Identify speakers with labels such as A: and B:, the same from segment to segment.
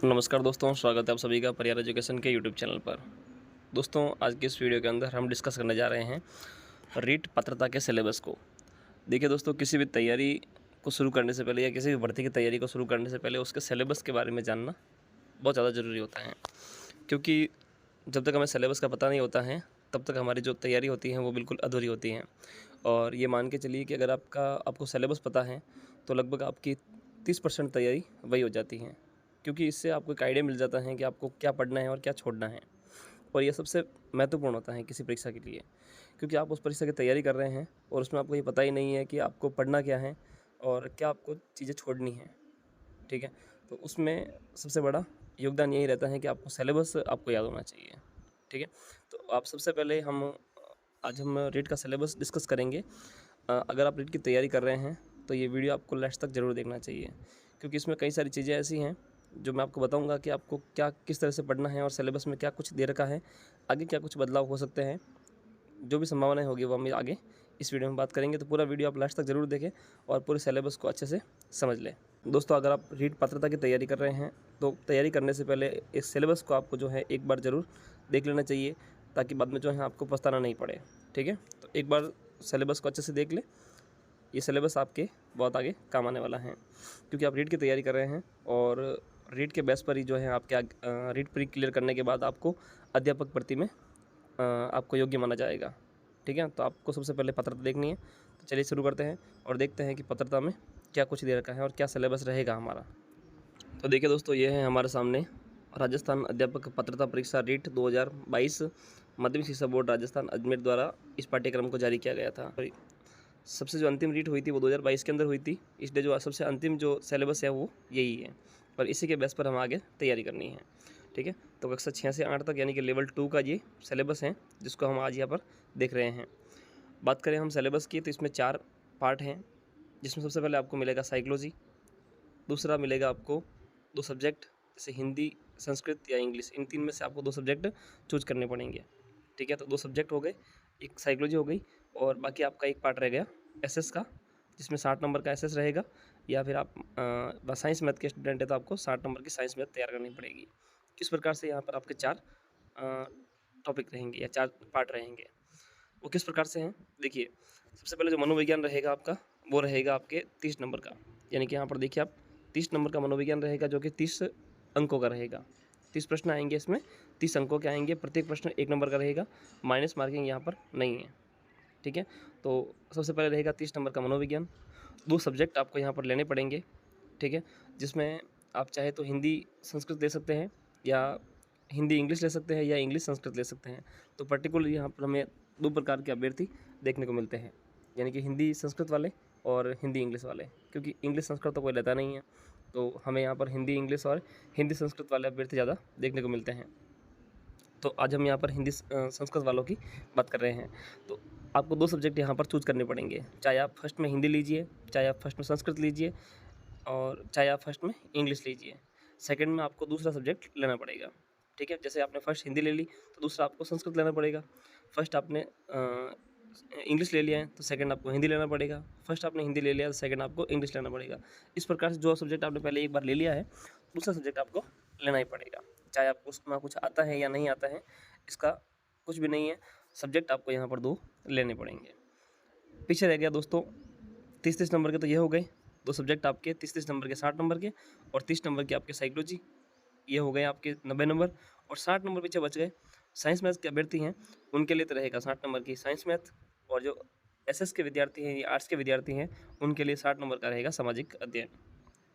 A: नमस्कार दोस्तों, स्वागत है आप सभी का परिहार एजुकेशन के यूट्यूब चैनल पर। दोस्तों, आज की इस वीडियो के अंदर हम डिस्कस करने जा रहे हैं रीट पात्रता के सिलेबस को। देखिए दोस्तों, किसी भी तैयारी को शुरू करने से पहले या किसी भी भर्ती की तैयारी को शुरू करने से पहले उसके सिलेबस के बारे में जानना बहुत ज़्यादा ज़रूरी होता है, क्योंकि जब तक हमें सिलेबस का पता नहीं होता है तब तक हमारी जो तैयारी होती है वो बिल्कुल अधूरी होती है। और ये मान के चलिए कि अगर आपको सिलेबस पता है तो लगभग आपकी 30% तैयारी वही हो जाती है, क्योंकि इससे आपको एक आइडिया मिल जाता है कि आपको क्या पढ़ना है और क्या छोड़ना है। और ये सबसे महत्वपूर्ण होता है किसी परीक्षा के लिए, क्योंकि आप उस परीक्षा की तैयारी कर रहे हैं और उसमें आपको ये पता ही नहीं है कि आपको पढ़ना क्या है और क्या आपको चीज़ें छोड़नी हैं। ठीक है, तो उसमें सबसे बड़ा योगदान यही रहता है कि आपको सिलेबस आपको याद होना चाहिए। ठीक है, तो आप सबसे पहले आज हम रीट का सिलेबस डिस्कस करेंगे। अगर आप रीट की तैयारी कर रहे हैं तो ये वीडियो आपको लास्ट तक ज़रूर देखना चाहिए, क्योंकि इसमें कई सारी चीज़ें ऐसी हैं जो मैं आपको बताऊंगा कि आपको क्या किस तरह से पढ़ना है और सिलेबस में क्या कुछ दे रखा है, आगे क्या कुछ बदलाव हो सकते हैं, जो भी संभावनाएं होगी वो हम आगे इस वीडियो में बात करेंगे। तो पूरा वीडियो आप लास्ट तक ज़रूर देखें और पूरे सिलेबस को अच्छे से समझ लें। दोस्तों, अगर आप रीट पात्रता की तैयारी कर रहे हैं तो तैयारी करने से पहले इस सिलेबस को आपको जो है एक बार ज़रूर देख लेना चाहिए, ताकि बाद में जो है आपको पछताना नहीं पड़े। ठीक है, तो एक बार सिलेबस को अच्छे से देख लें। ये सिलेबस आपके बहुत आगे काम आने वाला है, क्योंकि आप रीट की तैयारी कर रहे हैं और रीट के बेस पर ही जो है आपके रीट प्री क्लियर करने के बाद आपको अध्यापक भर्ती में आपको योग्य माना जाएगा। ठीक है, तो आपको सबसे पहले पात्रता देखनी है। तो चलिए शुरू करते हैं और देखते हैं कि पात्रता में क्या कुछ दे रखा है और क्या सिलेबस रहेगा हमारा। तो देखिए दोस्तों, ये है हमारे सामने राजस्थान अध्यापक पात्रता परीक्षा रीट 2022 माध्यमिक शिक्षा बोर्ड राजस्थान अजमेर द्वारा इस पाठ्यक्रम को जारी किया गया था। सबसे जो अंतिम रीट हुई थी वो 2022 के अंदर हुई थी, इसलिए जो सबसे अंतिम जो सिलेबस है वो यही है और इसी के बेस पर हम आगे तैयारी करनी है। ठीक है, तो कक्षा 6 से 8 तक यानी कि लेवल 2 का ये सिलेबस है, जिसको हम आज यहाँ पर देख रहे हैं। बात करें हम सिलेबस की तो इसमें 4 पार्ट हैं, जिसमें सबसे पहले आपको मिलेगा साइकोलॉजी, दूसरा मिलेगा आपको 2 सब्जेक्ट जैसे हिंदी, संस्कृत या इंग्लिश, इन 3 में से आपको 2 सब्जेक्ट चूज करने पड़ेंगे। ठीक है, तो 2 सब्जेक्ट हो गए, एक साइकोलॉजी हो गई और बाकी आपका एक पार्ट रह गया एसएस का, जिसमें 60 नंबर का एसएस रहेगा, या फिर आप साइंस मैथ के स्टूडेंट है तो आपको 60 नंबर की साइंस मैथ तैयार करनी पड़ेगी। किस प्रकार से यहाँ पर आपके 4 टॉपिक रहेंगे या 4 पार्ट रहेंगे, वो किस प्रकार से हैं? देखिए, सबसे पहले जो मनोविज्ञान रहेगा आपका, वो रहेगा आपके 30 नंबर का, यानी कि यहाँ पर देखिए आप 30 नंबर का मनोविज्ञान रहेगा, जो कि 30 अंकों का रहेगा। 30 प्रश्न आएंगे इसमें, 30 अंकों के आएंगे, प्रत्येक प्रश्न 1 नंबर का रहेगा, माइनस मार्किंग यहाँ पर नहीं है। ठीक है, तो सबसे पहले रहेगा 30 नंबर का मनोविज्ञान। 2 सब्जेक्ट आपको यहाँ पर लेने पड़ेंगे। ठीक है, जिसमें आप चाहे तो हिंदी संस्कृत ले सकते हैं, या हिंदी इंग्लिश ले सकते हैं, या इंग्लिश संस्कृत ले सकते हैं। तो पर्टिकुलर यहाँ पर हमें 2 प्रकार के अभ्यर्थी देखने को मिलते हैं, यानी कि हिंदी संस्कृत वाले और हिंदी इंग्लिश वाले, क्योंकि इंग्लिश संस्कृत तो कोई लेता नहीं है, तो हमें यहाँ पर हिंदी इंग्लिश और हिंदी संस्कृत वाले अभ्यर्थी ज़्यादा देखने को मिलते हैं। तो आज हम यहाँ पर हिंदी संस्कृत वालों की बात कर रहे हैं। तो आपको 2 सब्जेक्ट यहाँ पर चूज़ करने पड़ेंगे, चाहे आप फर्स्ट में हिंदी लीजिए, चाहे आप फर्स्ट में संस्कृत लीजिए, और चाहे आप फर्स्ट में इंग्लिश लीजिए। सेकंड में आपको दूसरा सब्जेक्ट लेना पड़ेगा। ठीक है, जैसे आपने फर्स्ट हिंदी ले ली तो दूसरा आपको संस्कृत लेना पड़ेगा। फर्स्ट आपने इंग्लिश ले लिया है तो सेकंड आपको हिंदी लेना पड़ेगा। फर्स्ट आपने हिंदी ले लिया तो सेकंड आपको इंग्लिश लेना पड़ेगा। इस प्रकार से जो सब्जेक्ट आपने पहले एक बार ले लिया है, दूसरा सब्जेक्ट आपको लेना ही पड़ेगा, चाहे आपको उसमें कुछ आता है या नहीं आता है, इसका कुछ भी नहीं है। सब्जेक्ट आपको यहाँ पर 2 लेने पड़ेंगे। पीछे रह गया दोस्तों 30-30 नंबर के, तो ये हो गए 2 सब्जेक्ट आपके 30-30 नंबर के, 60 नंबर के, और 30 नंबर के आपके साइकोलॉजी, ये हो गए आपके 90 नंबर, और 60 नंबर पीछे बच गए। साइंस मैथ के अभ्यर्थी हैं उनके लिए तो रहेगा 60 नंबर की साइंस मैथ, और जो एसएस के विद्यार्थी हैं या आर्ट्स के विद्यार्थी हैं उनके लिए 60 नंबर का रहेगा सामाजिक अध्ययन।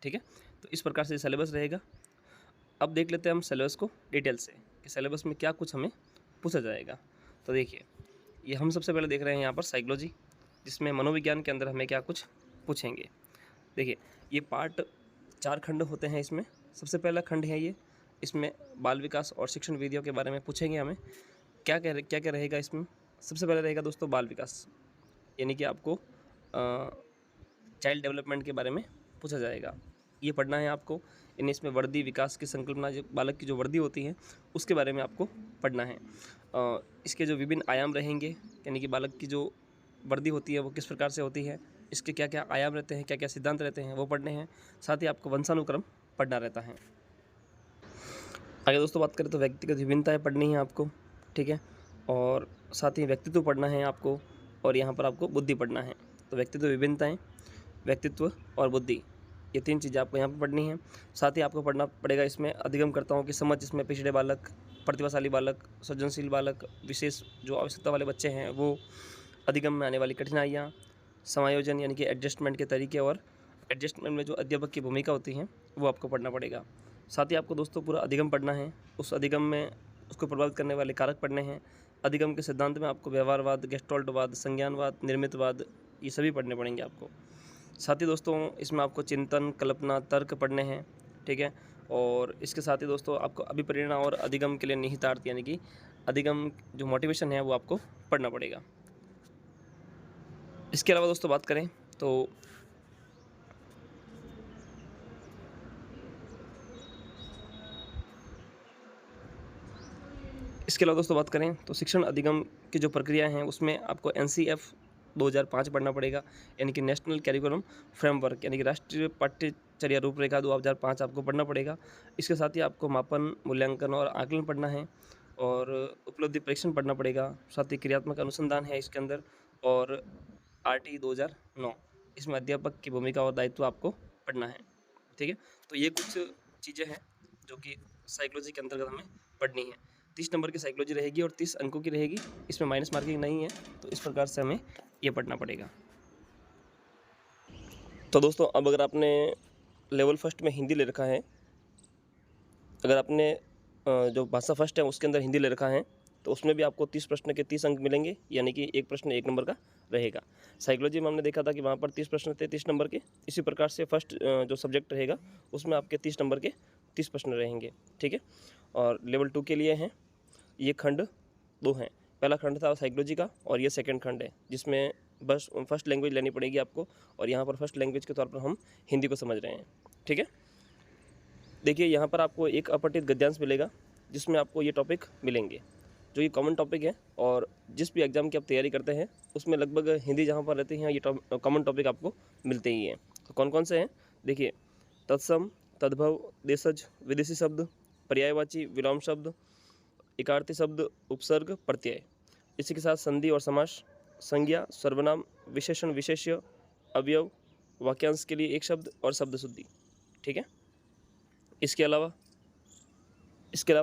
A: ठीक है, तो इस प्रकार से सिलेबस रहेगा। अब देख लेते हैं हम सिलेबस को डिटेल से कि सिलेबस में क्या कुछ हमें पूछा जाएगा। तो देखिए, ये हम सबसे पहले देख रहे हैं यहाँ पर साइकोलॉजी, जिसमें मनोविज्ञान के अंदर हमें क्या कुछ पूछेंगे। देखिए, ये पार्ट 4 खंड होते हैं इसमें। सबसे पहला खंड है ये, इसमें बाल विकास और शिक्षण विधियों के बारे में पूछेंगे हमें। क्या क्या रहेगा इसमें? सबसे पहले रहेगा दोस्तों बाल विकास, यानी कि आपको चाइल्ड डेवलपमेंट के बारे में पूछा जाएगा, ये पढ़ना है आपको। यानी इसमें वर्दी विकास की संकल्पना, जो बालक की जो वर्दी होती है उसके बारे में आपको पढ़ना है। इसके जो विभिन्न आयाम रहेंगे, यानी कि बालक की जो वर्दी होती है वो किस प्रकार से होती है, इसके क्या क्या आयाम रहते हैं, क्या क्या सिद्धांत रहते हैं, वो पढ़ने हैं। साथ ही आपको वंशानुक्रम पढ़ना रहता है। आगे दोस्तों बात करें तो व्यक्तिगत विभिन्नताएँ पढ़नी है आपको, ठीक है, और साथ ही व्यक्तित्व पढ़ना है आपको, और यहाँ पर आपको बुद्धि पढ़ना है। तो व्यक्तित्व विभिन्नताएँ, व्यक्तित्व और बुद्धि, ये 3 चीज़ें आपको यहाँ पर पढ़नी है। साथ ही आपको पढ़ना पड़ेगा इसमें अधिगमकर्ताओं की समझ, जिसमें पिछड़े बालक, प्रतिभाशाली बालक, सृजनशील बालक, विशेष जो आवश्यकता वाले बच्चे हैं वो, अधिगम में आने वाली कठिनाइयाँ, समायोजन यानी कि एडजस्टमेंट के तरीके, और एडजस्टमेंट में जो अध्यापक की भूमिका होती है वो आपको पढ़ना पड़ेगा। साथ ही आपको दोस्तों पूरा अधिगम पढ़ना है, उस अधिगम में उसको प्रभावित करने वाले कारक पढ़ने हैं। अधिगम के सिद्धांत में आपको व्यवहारवाद, गेस्टोल्टवाद, संज्ञानवाद, निर्मितवाद, ये सभी पढ़ने पड़ेंगे आपको। साथ ही दोस्तों इसमें आपको चिंतन, कल्पना, तर्क पढ़ने हैं, ठीक है, और इसके साथ ही दोस्तों आपको अभिप्रेरणा और अधिगम के लिए निहितार्थ यानी कि अधिगम जो मोटिवेशन है वो आपको पढ़ना पड़ेगा। इसके अलावा दोस्तों बात करें तो शिक्षण अधिगम की जो प्रक्रिया हैं उसमें आपको NCF 2005 पढ़ना पड़ेगा, यानी कि नेशनल कैरिकुलम फ्रेमवर्क, यानी कि राष्ट्रीय पाठ्यचर्या रूपरेखा 2005 आपको पढ़ना पड़ेगा। इसके साथ ही आपको मापन, मूल्यांकन और आकलन पढ़ना है, और उपलब्धि परीक्षण पढ़ना पड़ेगा। साथ ही क्रियात्मक अनुसंधान है इसके अंदर, और RT 2009, इसमें अध्यापक की भूमिका और दायित्व आपको पढ़ना है, ठीक है। तो ये कुछ चीज़ें हैं जो कि साइकोलॉजी के अंतर्गत हमें पढ़नी है। 30 नंबर की साइकोलॉजी रहेगी और 30 अंकों की रहेगी, इसमें माइनस मार्किंग नहीं है, तो इस प्रकार से हमें ये पढ़ना पड़ेगा। तो दोस्तों अब अगर आपने लेवल फर्स्ट में हिंदी ले रखा है, अगर आपने जो भाषा फर्स्ट है उसके अंदर हिंदी ले रखा है, तो उसमें भी आपको 30 प्रश्न के 30 अंक मिलेंगे, यानी कि एक प्रश्न 1 नंबर का रहेगा। साइकोलॉजी में हमने देखा था कि वहाँ पर 30 प्रश्न थे 30 नंबर के, इसी प्रकार से फर्स्ट जो सब्जेक्ट रहेगा उसमें आपके 30 नंबर के 30 प्रश्न रहेंगे, ठीक है। और लेवल 2 के लिए हैं, ये खंड 2 हैं। पहला खंड था साइकोलॉजी का, और ये सेकंड खंड है जिसमें बस फर्स्ट लैंग्वेज लेनी पड़ेगी आपको, और यहाँ पर फर्स्ट लैंग्वेज के तौर पर हम हिंदी को समझ रहे हैं, ठीक है। देखिए यहाँ पर आपको एक अपठित गद्यांश मिलेगा, जिसमें आपको ये टॉपिक मिलेंगे, जो ये कॉमन टॉपिक है, और जिस भी एग्ज़ाम की आप तैयारी करते हैं उसमें लगभग हिंदी जहाँ पर रहती हैं ये कॉमन टॉपिक आपको मिलते ही हैं। तो कौन कौन से हैं देखिए, तत्सम, तद्भव, देशज, विदेशी शब्द, पर्यायवाची, विलोम शब्द, इकार्थी शब्द, उपसर्ग, प्रत्यय, इसी के साथ संधि और समास, संज्ञा, सर्वनाम, विशेषण, विशेष्य, अवयव, वाक्यांश के लिए एक शब्द, और शब्द शुद्धि, ठीक है। इसके अलावा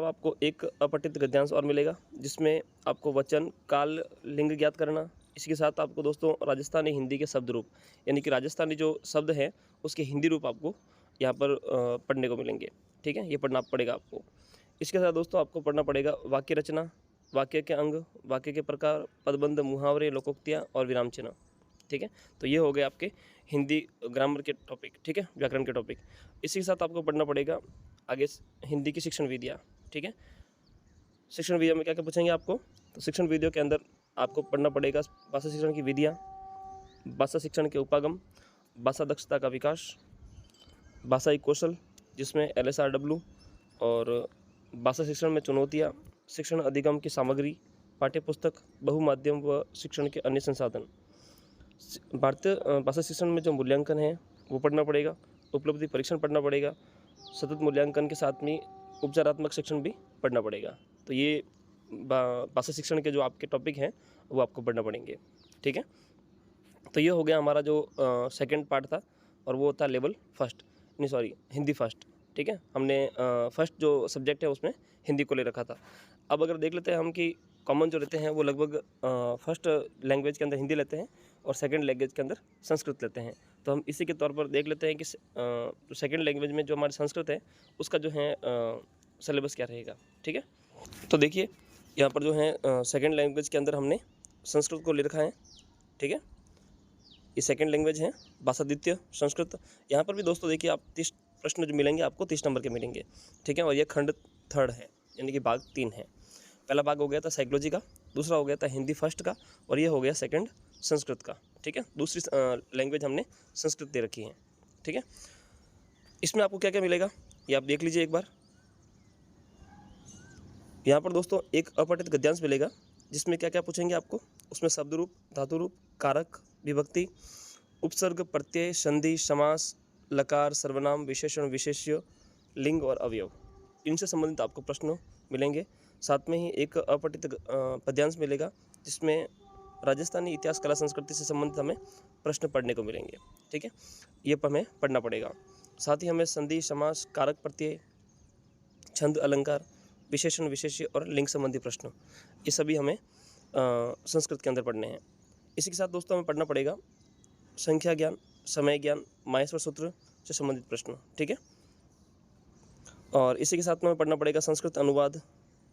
A: आपको एक अपठित गद्यांश और मिलेगा, जिसमें आपको वचन, काल, लिंग ज्ञात करना, इसी के साथ आपको दोस्तों राजस्थानी हिंदी के शब्द रूप, यानी कि राजस्थानी जो शब्द हैं उसके हिंदी रूप आपको यहाँ पर पढ़ने को मिलेंगे, ठीक है, ये पढ़ना पड़ेगा आपको। इसके साथ दोस्तों आपको पढ़ना पड़ेगा वाक्य रचना, वाक्य के अंग, वाक्य के प्रकार, पदबंध, मुहावरे, लोकोक्तियाँ और विराम चिन्ह, ठीक है। तो ये हो गए आपके हिंदी ग्रामर के टॉपिक, ठीक है, व्याकरण के टॉपिक। इसी के साथ आपको पढ़ना पड़ेगा आगे हिंदी की शिक्षण विधियाँ, ठीक है। शिक्षण विधियों में क्या क्या पूछेंगे आपको, तो शिक्षण विधियों के अंदर आपको पढ़ना पड़ेगा भाषा शिक्षण की विधियाँ, भाषा शिक्षण के उपागम, भाषा दक्षता का विकास, भाषाई कौशल जिसमें LSRW, और भाषा शिक्षण में चुनौतियाँ, शिक्षण अधिगम की सामग्री, पाठ्यपुस्तक, बहुमाध्यम व शिक्षण के अन्य संसाधन। भारतीय भाषा शिक्षण में जो मूल्यांकन है वो पढ़ना पड़ेगा, उपलब्धि परीक्षण पढ़ना पड़ेगा, सतत मूल्यांकन के साथ में उपचारात्मक शिक्षण भी पढ़ना पड़ेगा। तो ये भाषा शिक्षण के जो आपके टॉपिक हैं वो आपको पढ़ना पड़ेंगे, ठीक है। तो ये हो गया हमारा जो सेकंड पार्ट था, और वो था लेवल फर्स्ट, नहीं सॉरी हिंदी फर्स्ट, ठीक है। हमने फर्स्ट जो सब्जेक्ट है उसमें हिंदी को ले रखा था। अब अगर देख लेते हैं हम कि कॉमन जो रहते हैं वो लगभग फर्स्ट लैंग्वेज के अंदर हिंदी लेते हैं, और सेकंड लैंग्वेज के अंदर संस्कृत लेते हैं। तो हम इसी के तौर पर देख लेते हैं कि सेकंड लैंग्वेज में जो हमारी संस्कृत है उसका जो है सिलेबस क्या रहेगा, ठीक है। तो देखिए यहाँ पर जो है सेकंड लैंग्वेज के अंदर हमने संस्कृत को ले रखा है, ठीक है। ये सेकंड लैंग्वेज है, भाषा द्वितीय संस्कृत। यहाँ पर भी दोस्तों देखिए आप 30 प्रश्न जो मिलेंगे आपको 30 नंबर के मिलेंगे, ठीक है। और ये खंड थर्ड है, यानी कि भाग 3 है। पहला भाग हो गया था साइकोलॉजी का, दूसरा हो गया था हिंदी फर्स्ट का, और ये हो गया सेकंड संस्कृत का, ठीक है। दूसरी लैंग्वेज हमने संस्कृत दे रखी है, ठीक है। इसमें आपको क्या क्या मिलेगा ये आप देख लीजिए एक बार। यहाँ पर दोस्तों एक अपठित गद्यांश मिलेगा, जिसमें क्या क्या पूछेंगे आपको, उसमें शब्द रूप, धातु रूप, कारक, विभक्ति, उपसर्ग, प्रत्यय, संधि, समास, लकार, सर्वनाम, विशेषण, विशेष्य, लिंग और अवयव, इनसे संबंधित आपको प्रश्न मिलेंगे। साथ में ही एक अपठित पद्यांश मिलेगा, जिसमें राजस्थानी इतिहास, कला, संस्कृति से संबंधित हमें प्रश्न पढ़ने को मिलेंगे। ठीक है, ये हमें पढ़ना पड़ेगा। साथ ही हमें संधि, समास, कारक, प्रत्यय, छंद, अलंकार, विशेषण, विशेष्य और लिंग संबंधी प्रश्न, ये सभी हमें संस्कृत के अंदर पढ़ने हैं। इसी के साथ दोस्तों हमें पढ़ना पड़ेगा संख्या ज्ञान, समय ज्ञान, माहेश्वर सूत्र से संबंधित प्रश्न। ठीक है, और इसी के साथ में हमें पढ़ना पड़ेगा संस्कृत अनुवाद,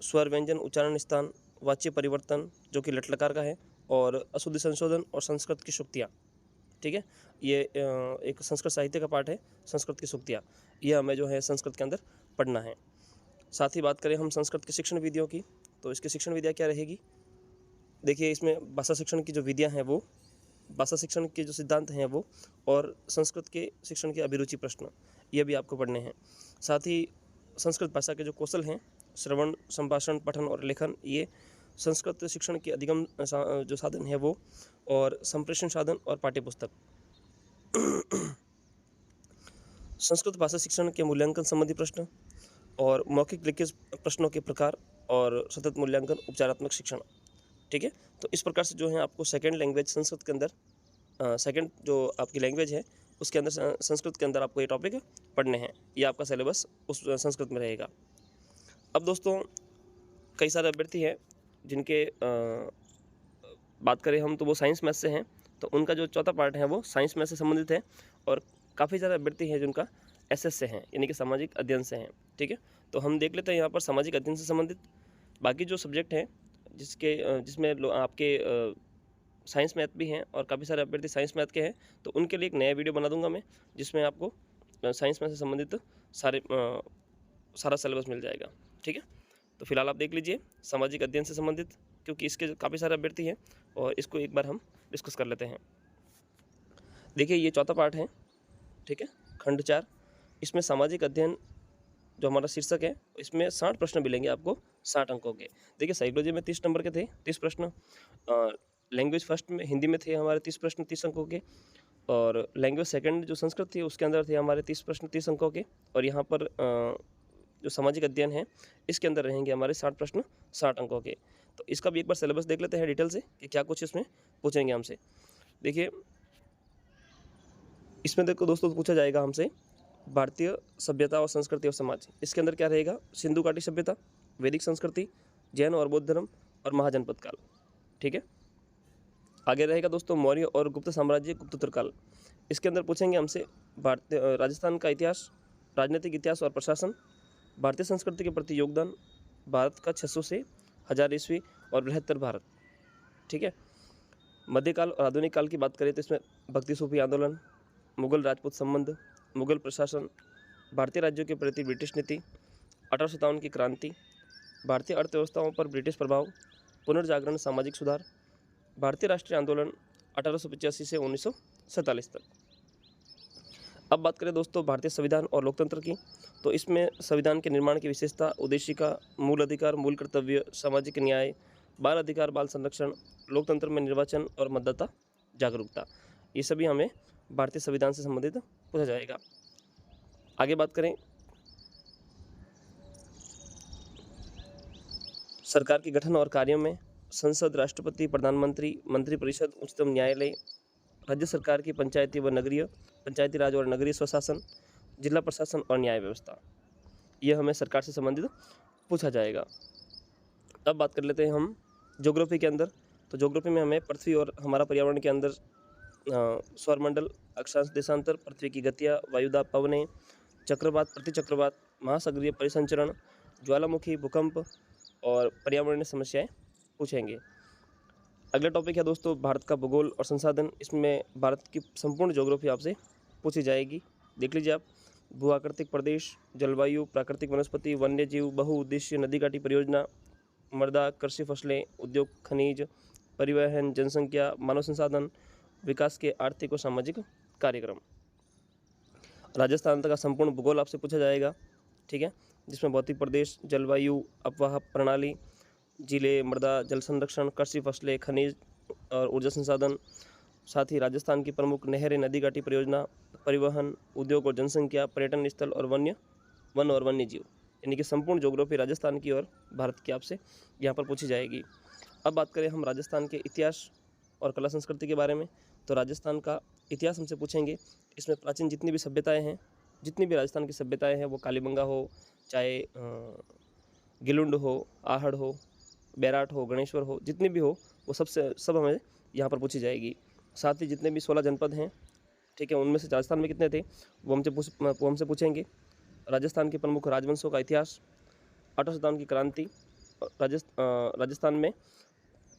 A: स्वर, व्यंजन, उच्चारण, स्थान, वाच्य परिवर्तन जो कि लट लकार का है, और अशुद्धि संशोधन और संस्कृत की सूक्तियाँ। ठीक है, ये एक संस्कृत साहित्य का पाठ है, संस्कृत की सूक्तियाँ, यह हमें जो है संस्कृत के अंदर पढ़ना है। साथ ही बात करें हम संस्कृत के शिक्षण विधियों की, तो इसकी शिक्षण विधियाँ क्या रहेगी? देखिए, इसमें भाषा शिक्षण की जो विधियाँ हैं वो, भाषा शिक्षण के जो सिद्धांत हैं वो, और संस्कृत के शिक्षण के अभिरुचि प्रश्न, ये भी आपको पढ़ने हैं। साथ ही संस्कृत भाषा के जो कौशल हैं, श्रवण, संभाषण, पठन और लेखन, ये संस्कृत शिक्षण के अधिगम जो साधन है वो, और संप्रेषण साधन और पाठ्यपुस्तक। संस्कृत भाषा शिक्षण के मूल्यांकन संबंधी प्रश्न, और मौखिक लिखित प्रश्नों के प्रकार, और सतत मूल्यांकन, उपचारात्मक शिक्षण। ठीक है, तो इस प्रकार से जो है आपको सेकंड लैंग्वेज संस्कृत के अंदर सेकंड जो आपकी लैंग्वेज है उसके अंदर संस्कृत के अंदर आपको ये टॉपिक पढ़ने हैं। ये आपका सिलेबस उस संस्कृत में रहेगा। अब दोस्तों कई सारे अभ्यर्थी हैं जिनके बात करें हम तो वो साइंस मैथ से हैं, तो उनका जो चौथा पार्ट है वो साइंस मैथ से संबंधित है, और काफ़ी सारे अभ्यर्थी हैं जिनका एसएस से हैं, यानी कि सामाजिक अध्ययन से हैं। ठीक है, तो हम देख लेते हैं यहाँ पर सामाजिक अध्ययन से संबंधित बाकी जो सब्जेक्ट हैं जिसमें आपके साइंस मैथ भी हैं, और काफ़ी सारे अभ्यर्थी साइंस मैथ के हैं, तो उनके लिए एक नया वीडियो बना दूंगा मैं, जिसमें आपको साइंस मैथ से संबंधित सारा सिलेबस मिल जाएगा। ठीक है, तो फिलहाल आप देख लीजिए सामाजिक अध्ययन से संबंधित, क्योंकि इसके काफ़ी सारे अभ्यर्थी हैं, और इसको एक बार हम डिस्कस कर लेते हैं। देखिए, ये चौथा पार्ट है। ठीक है, खंड 4, इसमें सामाजिक अध्ययन जो हमारा शीर्षक है, इसमें 60 प्रश्न मिलेंगे आपको, 60 अंकों के। देखिए, साइकोलॉजी में 30 नंबर के थे, 30 प्रश्न। लैंग्वेज फर्स्ट में हिंदी में थे हमारे 30 प्रश्न 30 अंकों के, और लैंग्वेज सेकंड जो संस्कृत थी उसके अंदर थे हमारे 30 प्रश्न 30 अंकों के, और यहाँ पर जो सामाजिक अध्ययन है इसके अंदर रहेंगे हमारे 60 प्रश्न 60 अंकों के। तो इसका भी एक बार सिलेबस देख लेते हैं डिटेल से कि क्या कुछ इसमें पूछेंगे हमसे। देखिए, इसमें देखो दोस्तों पूछा जाएगा हमसे भारतीय सभ्यता और संस्कृति और समाज। इसके अंदर क्या रहेगा? सिंधु घाटी सभ्यता, वैदिक संस्कृति, जैन और बौद्ध धर्म, और महाजनपद काल। ठीक है, आगे रहेगा दोस्तों मौर्य और गुप्त साम्राज्य, गुप्तोत्तर काल। इसके अंदर पूछेंगे हमसे भारतीय राजस्थान का इतिहास, राजनीतिक इतिहास और प्रशासन, भारतीय संस्कृति के प्रति योगदान, भारत का 600 से 1000 ईस्वी और बृहत्तर भारत। ठीक है, मध्यकाल और आधुनिक काल की बात करें तो इसमें भक्ति सूफी आंदोलन, मुगल राजपूत संबंध, मुगल प्रशासन, भारतीय राज्यों के प्रति ब्रिटिश नीति, 1857 की क्रांति, भारतीय अर्थव्यवस्थाओं पर ब्रिटिश प्रभाव, पुनर्जागरण, सामाजिक सुधार, भारतीय राष्ट्रीय आंदोलन 1885 से 1947 तक। अब बात करें दोस्तों भारतीय संविधान और लोकतंत्र की, तो इसमें संविधान के निर्माण की विशेषता, उद्देशिका, मूल अधिकार, मूल कर्तव्य, सामाजिक न्याय, बाल अधिकार, बाल संरक्षण, लोकतंत्र में निर्वाचन और मतदाता जागरूकता, ये सभी हमें भारतीय संविधान से संबंधित पूछा जाएगा। आगे बात करें सरकार के गठन और कार्यों में संसद, राष्ट्रपति, प्रधानमंत्री, मंत्रिपरिषद, उच्चतम न्यायालय, राज्य सरकार की पंचायती व नगरीय, पंचायती राज और नगरीय स्वशासन, जिला प्रशासन और न्याय व्यवस्था, यह हमें सरकार से संबंधित पूछा जाएगा। अब बात कर लेते हैं हम ज्योग्राफी के अंदर, तो ज्योग्राफी में हमें पृथ्वी और हमारा पर्यावरण के अंदर सौरमंडल, अक्षांश देशांतर, पृथ्वी की गतियाँ, वायुदाब, पवनें, चक्रवात, प्रतिचक्रवात, महासागरीय परिसंचरण, ज्वालामुखी, भूकंप और पर्यावरणीय समस्याएं पूछेंगे। अगला टॉपिक है दोस्तों भारत का भूगोल और संसाधन। इसमें भारत की संपूर्ण ज्योग्राफी आपसे पूछी जाएगी। देख लीजिए आप, भू आकृतिक प्रदेश, जलवायु, प्राकृतिक वनस्पति, वन्य जीव, बहुउद्देशीय नदी घाटी परियोजना, मृदा, कृषि फसलें, उद्योग, खनिज, परिवहन, जनसंख्या, मानव संसाधन, विकास के आर्थिक और सामाजिक कार्यक्रम। राजस्थान का संपूर्ण भूगोल आपसे पूछा जाएगा। ठीक है, जिसमें भौतिक प्रदेश, जलवायु, अपवाह प्रणाली, जिले, मृदा, जल संरक्षण, कृषि फसलें, खनिज और ऊर्जा संसाधन, साथ ही राजस्थान की प्रमुख नहरें, नदी घाटी परियोजना, परिवहन, उद्योग और जनसंख्या, पर्यटन स्थल और वन और वन्य जीव। यानी कि संपूर्ण ज्योग्राफी राजस्थान की और भारत की आपसे यहाँ पर पूछी जाएगी। अब बात करें हम राजस्थान के इतिहास और कला संस्कृति के बारे में, तो राजस्थान का इतिहास हमसे पूछेंगे। इसमें प्राचीन जितनी भी सभ्यताएँ हैं, जितनी भी राजस्थान की सभ्यताएँ हैं, वो कालीबंगा हो, चाहे गिलुंड हो, आहड़ हो, बैराट हो, गणेश्वर हो, जितनी भी हो, वो सब हमें यहाँ पर पूछी जाएगी। साथ ही जितने भी 16 जनपद हैं, ठीक है, उनमें से राजस्थान में कितने थे वो हमसे पूछेंगे। राजस्थान के प्रमुख राजवंशों का इतिहास, 8वें शताब्दी की क्रांति, राजस्थान में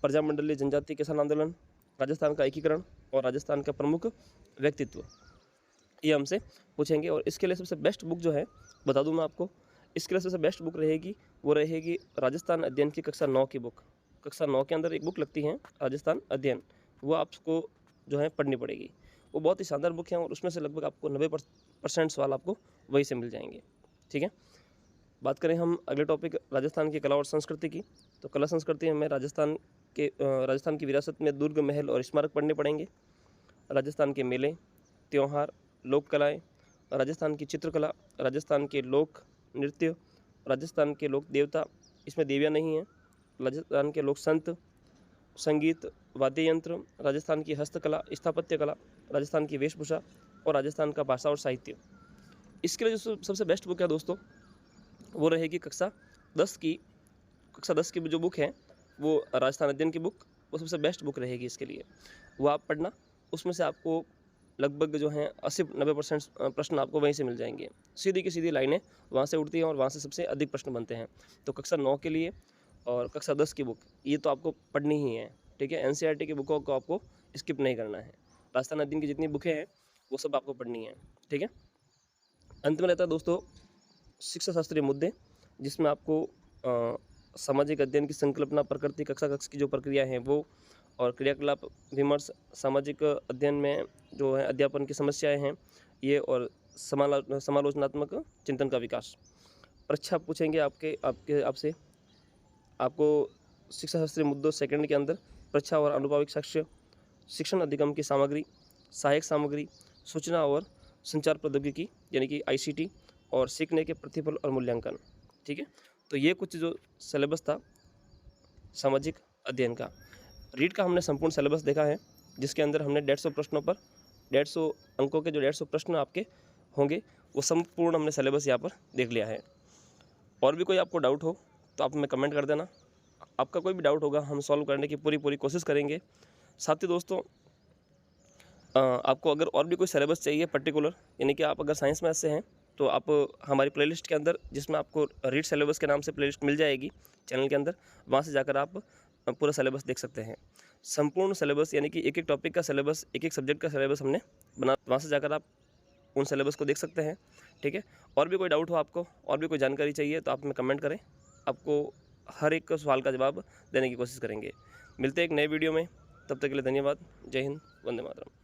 A: प्रजामंडलीय जनजाति किसान आंदोलन, राजस्थान का एकीकरण और राजस्थान का प्रमुख व्यक्तित्व, ये हमसे पूछेंगे। और इसके लिए सबसे बेस्ट बुक जो है बता दूं मैं आपको, इसके लिए सबसे बेस्ट बुक रहेगी वो रहेगी राजस्थान अध्ययन की कक्षा 9 की बुक। कक्षा 9 के अंदर एक बुक लगती है राजस्थान अध्ययन, वो आपको जो है पढ़नी पड़ेगी। वो बहुत ही शानदार बुक है और उसमें से लगभग आपको 90% सवाल आपको वहीं से मिल जाएंगे। ठीक है, बात करें हम अगले टॉपिक राजस्थान की कला और संस्कृति की, तो कला संस्कृति में राजस्थान की विरासत में दुर्ग, महल और स्मारक पढ़ने पड़ेंगे। राजस्थान के मेले, त्यौहार, लोक कलाएँ, राजस्थान की चित्रकला, राजस्थान के लोक नृत्य, राजस्थान के लोक देवता, इसमें देवियाँ नहीं हैं, राजस्थान के लोक संत, संगीत, वाद्य यंत्र, राजस्थान की हस्तकला, स्थापत्य कला, राजस्थान की वेशभूषा और राजस्थान का भाषा और साहित्य। इसके लिए जो सबसे बेस्ट बुक है दोस्तों वो रहेगी कक्षा 10 की जो बुक है वो राजस्थान अध्ययन की बुक, वो सबसे बेस्ट बुक रहेगी इसके लिए। वो आप पढ़ना, उसमें से आपको लगभग जो है 80-90% प्रश्न आपको वहीं से मिल जाएंगे। सीधी की सीधी लाइनें वहाँ से उड़ती हैं और वहाँ से सबसे अधिक प्रश्न बनते हैं। तो कक्षा 9 के लिए और कक्षा 10 की बुक ये तो आपको पढ़नी ही है। ठीक है, एनसीईआरटी की बुकों को आपको स्किप नहीं करना है। राजस्थान अध्ययन की जितनी बुकें हैं वो सब आपको पढ़नी है। ठीक है, अंत में रहता है दोस्तों शिक्षा शास्त्रीय मुद्दे, जिसमें आपको सामाजिक अध्ययन की संकल्पना, प्रकृति, कक्षा कक्ष की जो प्रक्रिया है वो, और क्रियाकलाप विमर्श, सामाजिक अध्ययन में जो है अध्यापन की समस्याएं हैं ये, और समालोचनात्मक चिंतन का विकास। परीक्षा पूछेंगे आपसे आपको शिक्षा शास्त्रीय मुद्दों सेकंड के अंदर परीक्षा और अनुभाविक साक्ष्य, शिक्षण अधिगम की सामग्री, सहायक सामग्री, सूचना और संचार प्रौद्योगिकी यानी कि ICT, और सीखने के प्रतिफल और मूल्यांकन। ठीक है, तो ये कुछ जो सिलेबस था सामाजिक अध्ययन का, रीट का हमने संपूर्ण सिलेबस देखा है, जिसके अंदर हमने 150 प्रश्नों पर 150 अंकों के जो 150 प्रश्न आपके होंगे वो संपूर्ण हमने सिलेबस यहाँ पर देख लिया है। और भी कोई आपको डाउट हो तो आप हमें कमेंट कर देना, आपका कोई भी डाउट होगा हम सॉल्व करने की पूरी कोशिश करेंगे। साथ ही दोस्तों आपको अगर और भी कोई सिलेबस चाहिए पर्टिकुलर, यानी कि आप अगर साइंस मैथ से हैं तो आप हमारी प्लेलिस्ट के अंदर, जिसमें आपको रीड सिलेबस के नाम से प्लेलिस्ट मिल जाएगी चैनल के अंदर, वहाँ से जाकर आप पूरा सिलेबस देख सकते हैं। संपूर्ण सिलेबस यानी कि एक एक टॉपिक का सिलेबस, एक एक सब्जेक्ट का सिलेबस हमने बना, वहाँ से जाकर आप उन सिलेबस को देख सकते हैं। ठीक है, और भी कोई डाउट हो आपको, और भी कोई जानकारी चाहिए तो आप हमें कमेंट करें, आपको हर एक सवाल का जवाब देने की कोशिश करेंगे। मिलते हैं एक नए वीडियो में, तब तक के लिए धन्यवाद। जय हिंद, वंदे मातरम।